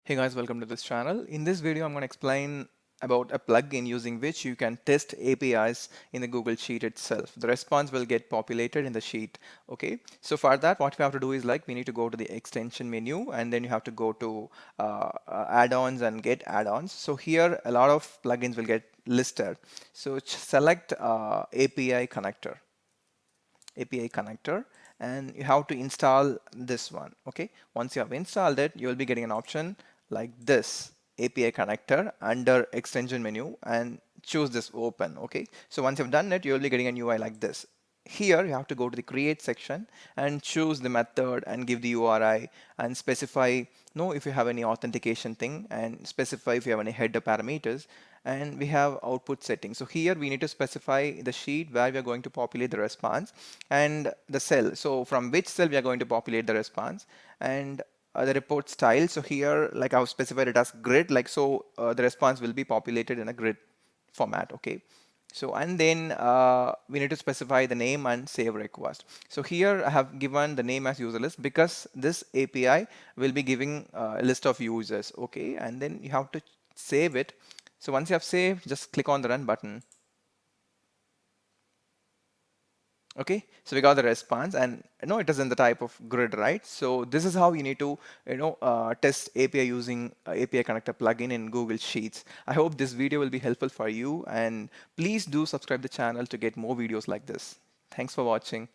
Hey guys, welcome to this channel. In this video, I'm going to explain about a plugin using which you can test APIs in the Google Sheet itself. The response will get populated in the sheet. Okay, so for that, what we have to do is like we need to go to the extension menu and then you have to go to add-ons and get add-ons. So here, a lot of plugins will get listed. So select API connector and you have to install this one. Okay, once you have installed it, you will be getting an option like this API connector under extension menu and choose this open. Okay, so once you've done it, you will be getting a UI like this. Here you have to go to the create section and choose the method and give the URI and specify if you have any authentication thing and specify if you have any header parameters, and we have output settings. So here we need to specify the sheet where we are going to populate the response and the cell. So from which cell we are going to populate the response and the report style. So here, like I've specified it as grid, like so the response will be populated in a grid format. Okay. So and then we need to specify the name and save request. So here I have given the name as user list because this API will be giving a list of users. Okay, and then you have to save it. So once you have saved, just click on the run button. Okay, so we got the response, and it is in the type of grid, right? So this is how you need to test API using API connector plugin in Google Sheets. I hope this video will be helpful for you, and please do subscribe the channel to get more videos like this. Thanks for watching.